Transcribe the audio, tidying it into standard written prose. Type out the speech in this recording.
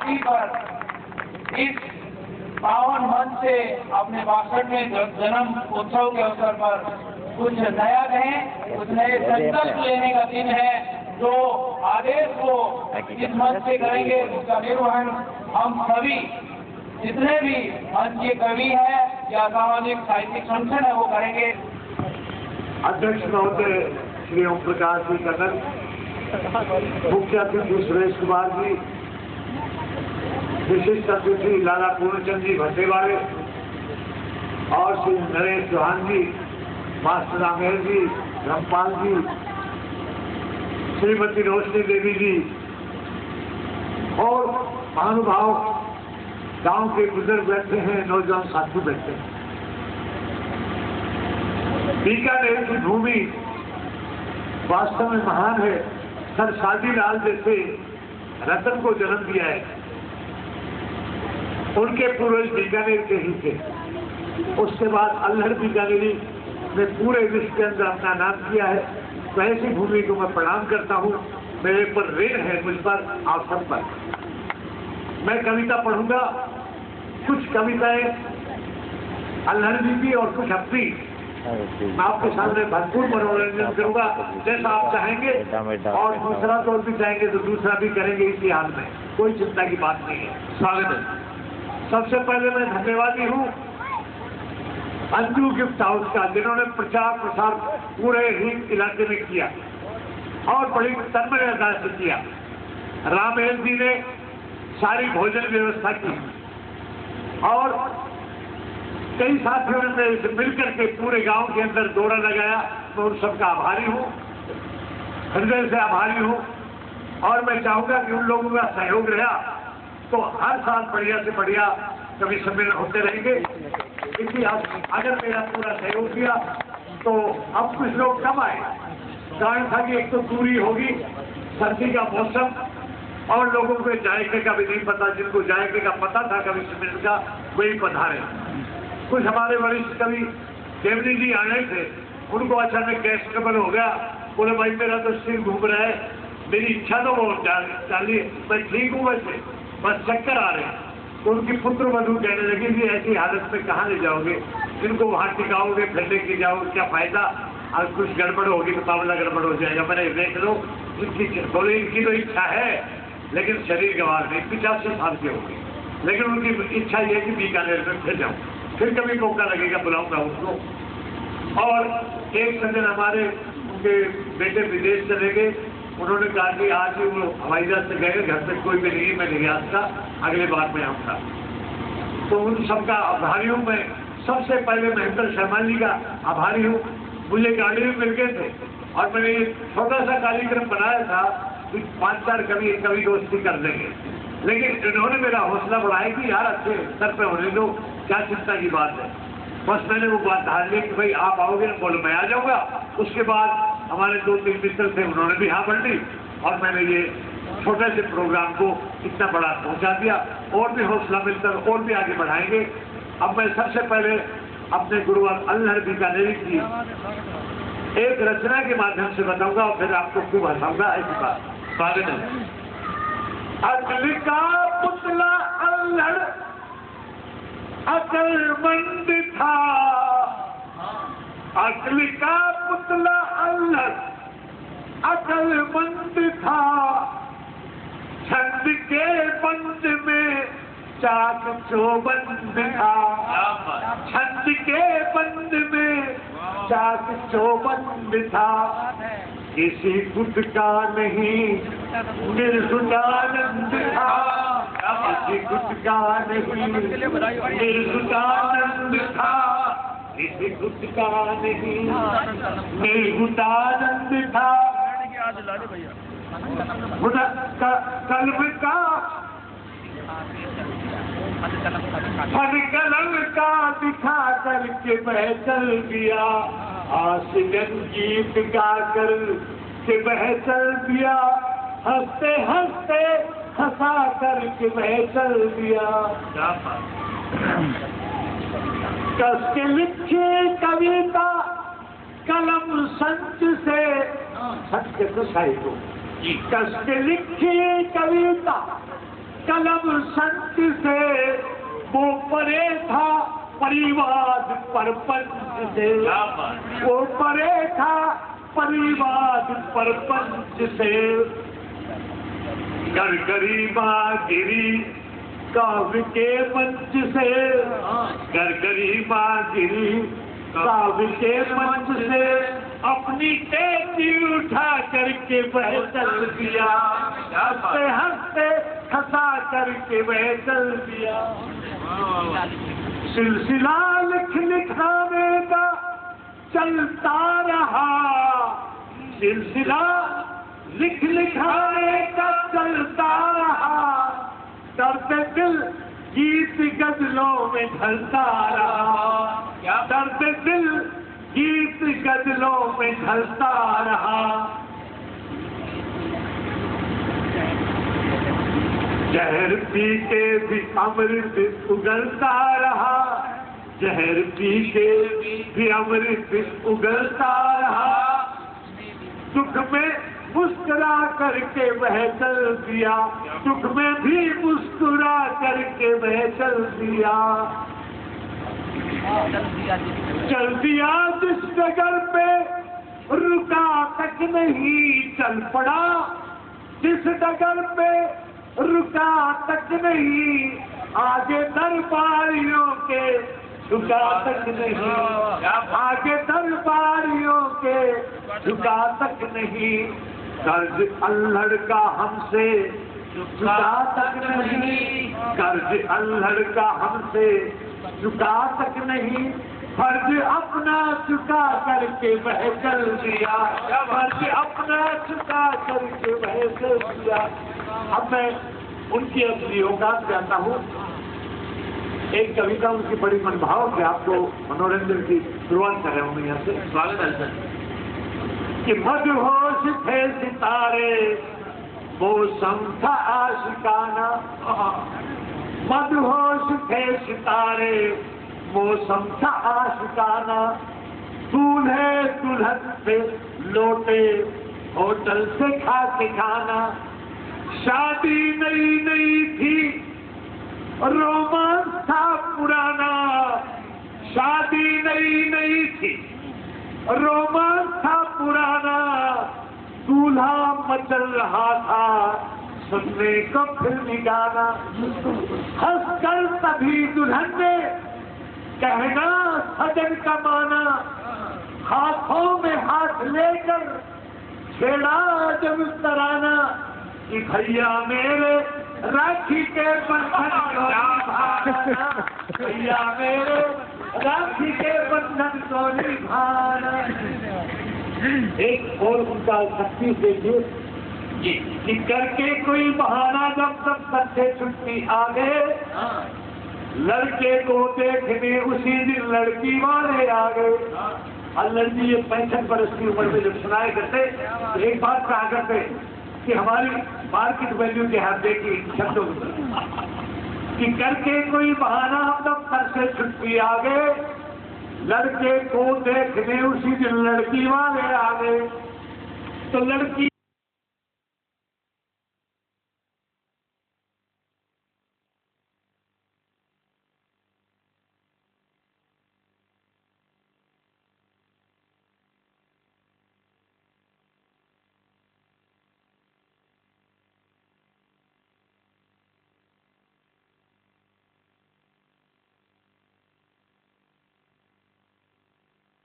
घाटी पर इस पावन मंच से अपने 62वें जन्म उत्सव के अवसर पर कुछ नया कहें, कुछ नए संकल्प लेने का दिन है। जो आदेश को इस मंच से करेंगे उसका निर्वहन हम सभी जितने भी मंच के कवि हैं या सामाजिक साहित्यिक संगठन है वो करेंगे। अध्यक्ष महोदय श्री ओम प्रकाश जी कन्नर, मुख्य अतिथि सुरेश कुमार जी, विशिष्ट अतिथि लाला पूर्णचंद जी भट्टेवाले और श्री नरेश चौहान जी, मास्टर आमेर जी, रामपाल जी, श्रीमती रोशनी देवी जी और महानुभाव गांव के बुजुर्ग बैठे हैं, नौजवान साथी बैठे हैं। बीकानेर की भूमि वास्तव में महान है। सर शादी लाल जैसे रतन को जन्म दिया है, उनके पूर्वज बीकानेर के ही थे। उसके बाद अल्हड़ बीकानेरी ने पूरे विश्व के अंदर अपना नाम किया है। तो ऐसी भूमि को मैं प्रणाम करता हूँ। मेरे पर ऋण है, मुझ पर, आप सब पर। मैं कविता पढ़ूंगा, कुछ कविताएं अल्हड़ जी की और कुछ अपनी। मैं आपके सामने भरपूर मनोरंजन करूंगा जैसा आप चाहेंगे, और दूसरा तौर भी चाहेंगे तो दूसरा भी करेंगे इसी हाल में, कोई चिंता की बात नहीं है। स्वागत है। सबसे पहले मैं धन्यवादी हूँ अंजू गिफ्ट हाउस का, जिन्होंने प्रचार प्रसार पूरे ही इलाके में किया और बड़ी तन्मयता से किया। रामेल जी ने सारी भोजन व्यवस्था की और कई साथियों ने मिलकर के पूरे गांव के अंदर दौरा लगाया। मैं उन सबका आभारी हूँ, हृदय से आभारी हूँ। और मैं चाहूंगा कि उन लोगों का सहयोग रहा तो हर साल बढ़िया से बढ़िया कवि सम्मेलन होते रहेंगे। इसी अगर मेरा पूरा सहयोग किया तो अब कुछ लोग कम आए। कारण था कि एक तो दूरी होगी, सर्दी का मौसम, और लोगों को जायके का भी नहीं पता। जिनको जायके का पता था कवि सम्मेलन का, वही पधारे। कुछ हमारे वरिष्ठ कवि देवनी जी आने थे, उनको अचानक गैस ट्रबल हो गया। बोले भाई मेरा तो सिर घूम रहा है, मेरी इच्छा तो बहुत डालिए, मैं ठीक हूँ वैसे, बस चक्कर आ रहे हैं। तो उनकी पुत्र वधू कहने लगी कि ऐसी हालत में कहाँ ले जाओगे, इनको वहां टिकाओगे, फिर लेके जाओगे, क्या फायदा, आज कुछ गड़बड़ होगी तो मामला गड़बड़ हो जाएगा। मैंने देख लो, बोले इनकी तो इच्छा है लेकिन शरीर गंवार नहीं, 85 साल की होगी, लेकिन उनकी इच्छा ये है कि बीकानेर में फिर जाऊँ, फिर कभी मौका लगेगा बुलाऊंगा उनको। और एक सज्जन हमारे, उनके बेटे विदेश चले गए, उन्होंने कहा कि आज ही वो हवाई जहाज से गए, घर पे कोई भी नहीं, मैं निर्यात का अगले बार में आऊंगा। तो उन सबका आभारी हूँ मैं। सबसे पहले महेंद्र शर्मा जी का आभारी हूँ। मुझे गाड़ी में मिल गए थे और मैंने छोटा सा कार्यक्रम बनाया था कि 5-4 कवि दोस्ती कर देंगे, लेकिन इन्होंने मेरा हौसला बढ़ाया कि यार अच्छे स्तर पे होने दो, क्या चिंता की बात है। बस मैंने वो बात धार ली कि भाई आप आओगे, बोलो मैं आ जाऊंगा। उसके बाद हमारे 2-3 मित्र थे, उन्होंने भी हाँ भर ली और मैंने ये छोटे से प्रोग्राम को इतना बड़ा पहुंचा दिया। और भी हौसला मिलकर और भी आगे बढ़ाएंगे। अब मैं सबसे पहले अपने गुरुवर अल्हड़ बीकानेरी की एक रचना के माध्यम से बताऊंगा और फिर आपको खूब हंसाऊंगा। ऐसी बात स्वागत है। अकल का पुतला अल्हड़ अकलमंद था, अकल का पुतला अल्हड़ अकलमंद था, छंद के बंद में चाक चौबंद था, छंद के बंद में चाक चौबंद था, किसी खुद का नहीं निर्गुणानंद था, किसी खुद का नहीं निर्गुणानंद था, किसी खुद का नहीं निर्गुणानंद था। कल्ब का फन कलम का दिखा करके बह चल दिया, आशिकन गीत गा कर के बह चल दिया, हंसते हंसते हंसा कर के बह चल दिया। कस के लिखी कविता कलम संच से, सच के तो साहित्य, कस के लिखी कविता कलम संत से वो परे था परिवाद परपंच से, वो परे था परिवाद परपंच से। कर गरीबा गिरी काव्य के मंच से, कर गरीबा गिरी काव्य के मंच से, अपनी टेची उठा करके वह चल दिया, हंसते हंसते हंसा करके वह चल दिया। सिलसिला लिख लिखाने का चलता रहा, सिलसिला लिख लिखाने का चलता रहा, दर्द दिल गीत गजलों में ढलता रहा, दर्द दिल गीत गजलों में ढलता रहा। जहर पी के भी अमृत उगलता रहा, जहर पी के भी अमृत उगलता रहा। दुख में मुस्कुरा करके वह चल दिया, दुख में भी मुस्कुरा करके वह चल दिया। चल दिया जिस डगर पे रुका तक नहीं चल पड़ा, जिस डगर पे रुका तक नहीं, आगे दरबारियों के झुका तक नहीं, आगे दरबारियों के झुका तक नहीं। कर्ज अल्हड़ का हमसे झुका तक नहीं, कर्ज अल्हड़ का हमसे झुका तक नहीं। फर्ज अपना चुका करके वह चल दिया, फर्ज अपना चुका करके वह चल दिया। अब मैं उनकी अपनी औकात कहता हूँ। एक कविता उनकी बड़ी मनभाव है, आपको मनोरंजन की शुरुआत कर रहे हूँ मैं यहाँ से। स्वागत है सर। कि मदहोश थे सितारे मौसम था आशिकाना, मदहोश थे सितारे मौसम था आशिकाना। दूल्हे दुल्हन से लौटे होटल से खा के खाना, शादी नई नई थी रोमांस था पुराना, शादी नई नई थी रोमांस था पुराना। दूल्हा मचल रहा था सुनने को फिल्मी गाना, हंसकर तभी दुल्हन ने कहना सजन का माना। हाथों में हाथ लेकर छेड़ा जब तराना कि भैया मेरे राखी के बंधन को निभाना, भैया मेरे राखी के बंधन को निभाना। एक और उनका शक्ति देखिए कि करके कोई बहाना जब तक बच्चे छुट्टी आ गए, लड़के को देखने उसी दिन लड़की वाले आ गए। और लड़की ये 65 वर्ष की उम्र में जब सुनाए करते तो एक बात कहा करते कि हमारी मार्केट वैल्यू के हाथ देखी शब्दों कि करके कोई बहाना हम तब घर से छुट्टी आ गए, लड़के को देखने उसी दिन लड़की वाले आ गए। तो लड़की